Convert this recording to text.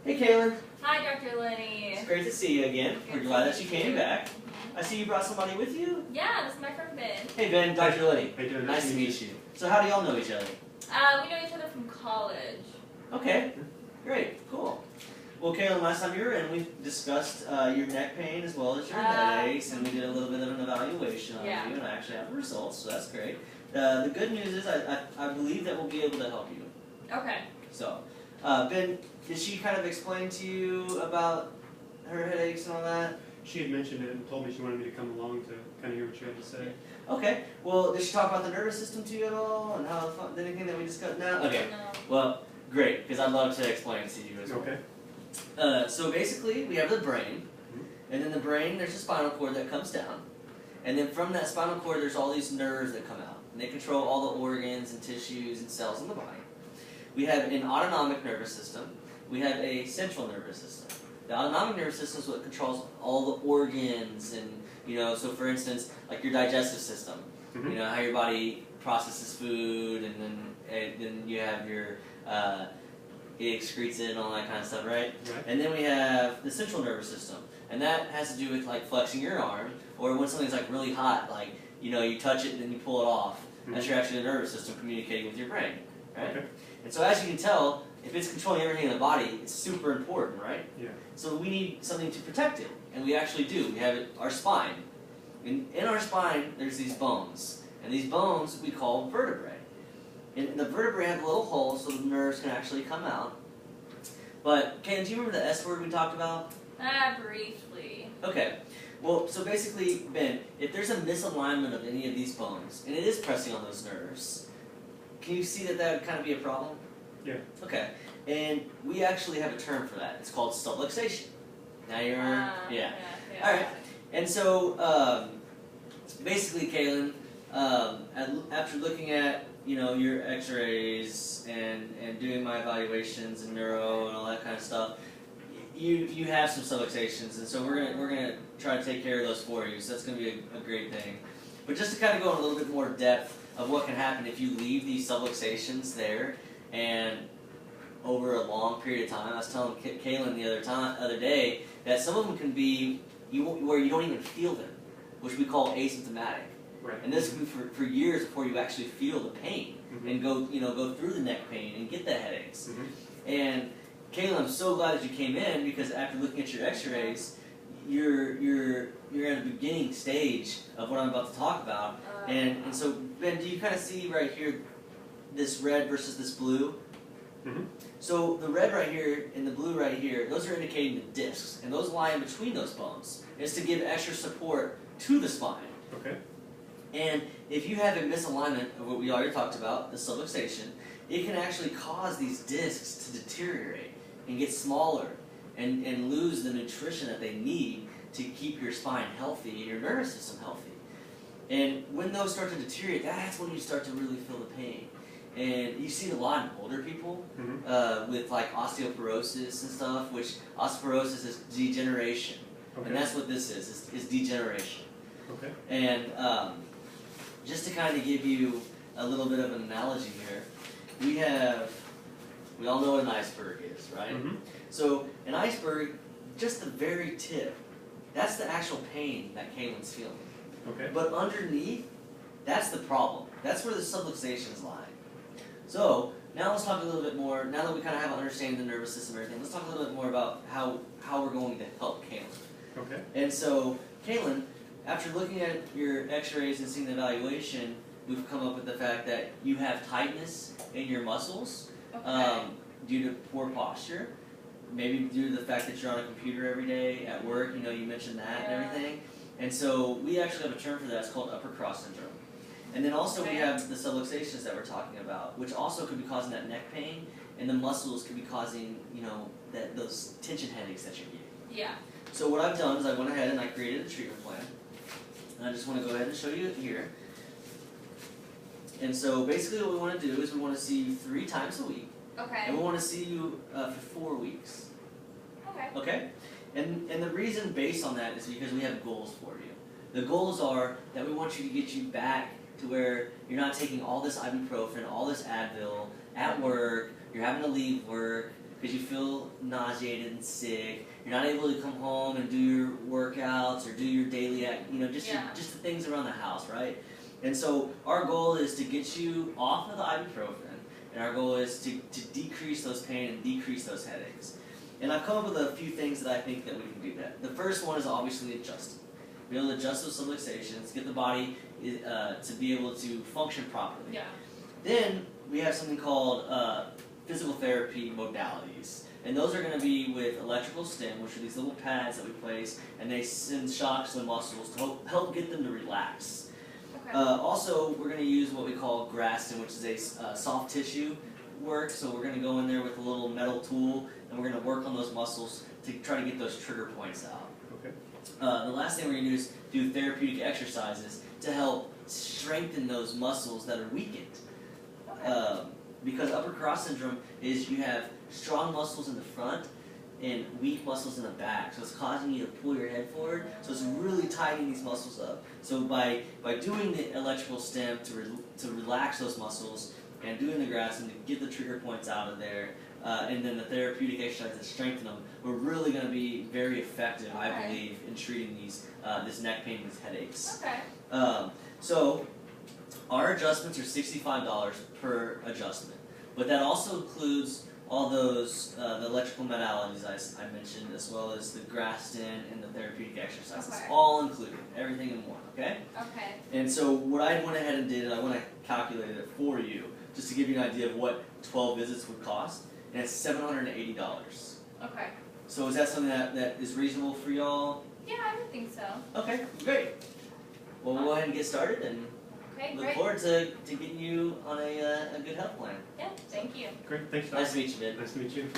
Hey, Kaylin. Hi, Dr. Lenny. It's great to see you again. We're glad that you came back. I see you brought somebody with you. Yeah, this is my friend Ben. Hey, Ben. Dr. Lenny. How you doing? Nice to meet you. So how do y'all know each other? We know each other from college. Okay. Great. Cool. Well, Kaylin, last time you were in, we discussed your neck pain as well as your headaches, and we did a little bit of an evaluation on you, and I actually have the results, so that's great. The good news is I believe that we'll be able to help you. Okay. So, Ben, did she kind of explain to you about her headaches and all that? She had mentioned it and told me she wanted me to come along to kind of hear what you had to say. Okay. Well, did she talk about the nervous system to you at all, and how anything that we discussed? No. Okay. No. Well, great, because I'd love to explain to you as well. Okay. So basically, we have the brain, and in the brain, there's a spinal cord that comes down, and then from that spinal cord, there's all these nerves that come out, and they control all the organs and tissues and cells in the body. We have an autonomic nervous system. We have a central nervous system. The autonomic nervous system is what controls all the organs, and so for instance, like your digestive system. Mm-hmm. How your body processes food, and then you have your it excretes it and all that kind of stuff, right? Right. And then we have the central nervous system, and that has to do with like flexing your arm, or when something's like really hot, like you touch it and then you pull it off. Mm-hmm. That's your actually the nervous system communicating with your brain, right? Okay. And so as you can tell, if it's controlling everything in the body, it's super important, right? Yeah. So we need something to protect it, and we actually do. We have our spine. In our spine, there's these bones, and these bones we call vertebrae. And the vertebrae have little holes so the nerves can actually come out. But, Ken, do you remember the S word we talked about? Briefly. Okay. Well, so basically, Ben, if there's a misalignment of any of these bones, and it is pressing on those nerves, can you see that that would kind of be a problem? Yeah. Okay. And we actually have a term for that. It's called subluxation. Now you're... yeah. All right. And so, basically, Kaylin, after looking at your X-rays and doing my evaluations and neuro and all that kind of stuff, you have some subluxations, and so we're gonna try to take care of those for you. So that's gonna be a great thing. But just to kind of go in a little bit more depth of what can happen if you leave these subluxations there, and over a long period of time, I was telling Kaylin the other day that some of them can be where you don't even feel them, which we call asymptomatic. Right. And this can be for years before you actually feel the pain, Mm-hmm. and go through the neck pain and get the headaches. Mm-hmm. And Kaylin, I'm so glad that you came in, because after looking at your X-rays, you're at a beginning stage of what I'm about to talk about. And so, Ben, do you kind of see right here this red versus this blue? Mm-hmm. So the red right here and the blue right here, those are indicating the discs, and those lie in between those bones. It's to give extra support to the spine. Okay. And if you have a misalignment of what we already talked about, the subluxation, it can actually cause these discs to deteriorate and get smaller and lose the nutrition that they need to keep your spine healthy and your nervous system healthy. And when those start to deteriorate, that's when you start to really feel the pain. And you see it a lot in older people, Mm-hmm. with like osteoporosis and stuff, which osteoporosis is degeneration. Okay. And that's what this is degeneration. Okay. And just to kind of give you a little bit of an analogy here, we all know what an iceberg is, right? Mm-hmm. So an iceberg, just the very tip, that's the actual pain that Kaylin's feeling. Okay. But underneath, that's the problem. That's where the subluxation is lying. So now let's talk a little bit more, now that we kind of have an understanding of the nervous system and everything, let's talk a little bit more about how we're going to help Kaylin. Okay. And so, Kaylin, after looking at your X-rays and seeing the evaluation, we've come up with the fact that you have tightness in your muscles due to poor posture, maybe due to the fact that you're on a computer every day at work. You mentioned that and everything. And so we actually have a term for that. It's called upper cross syndrome. And then also we have the subluxations that we're talking about, which also could be causing that neck pain, and the muscles could be causing those tension headaches that you're getting. Yeah. So what I've done is I went ahead and I created a treatment plan. And I just want to go ahead and show you it here. And so basically what we want to do is we want to see you 3 times a week. Okay. And we want to see you for 4 weeks. Okay. Okay? And the reason based on that is because we have goals for you. The goals are that we want you to get you back to where you're not taking all this ibuprofen, all this Advil at work, you're having to leave work, because you feel nauseated and sick. You're not able to come home and do your workouts or do your daily, just the things around the house, right? And so our goal is to get you off of the ibuprofen, and our goal is to decrease those pain and decrease those headaches. And I've come up with a few things that I think that we can do that. The first one is obviously adjusting. Be able to adjust those subluxations, get the body to be able to function properly. Yeah. Then we have something called physical therapy modalities. And those are going to be with electrical stim, which are these little pads that we place, and they send shocks to the muscles to help get them to relax. Okay. Also, we're going to use what we call Graston, which is a soft tissue work. So we're going to go in there with a little metal tool, and we're going to work on those muscles to try to get those trigger points out. Okay. The last thing we're going to do is do therapeutic exercises to help strengthen those muscles that are weakened. Okay. Because upper cross syndrome is you have strong muscles in the front and weak muscles in the back. So it's causing you to pull your head forward. So it's really tightening these muscles up. So by doing the electrical stim to relax those muscles and doing the Graston to get the trigger points out of there, and then the therapeutic exercise to strengthen them, we're really going to be very effective, I believe, in treating this neck pain, these headaches. Okay. So our adjustments are $65 per adjustment, but that also includes all those the electrical modalities I mentioned, as well as the Graston and the therapeutic exercises, Okay. all included, everything in one. Okay. Okay. And so what I went ahead and did, I went and calculated it for you, just to give you an idea of what 12 visits would cost, and it's $780. Okay. So is that something that is reasonable for y'all? Yeah, I would think so. Okay, great. Well, we'll go ahead and get started, and Okay, look great. forward to getting you on a good health plan. Yeah, thank you. Great. Thanks, Doc. Nice to meet you, Ben. Nice to meet you.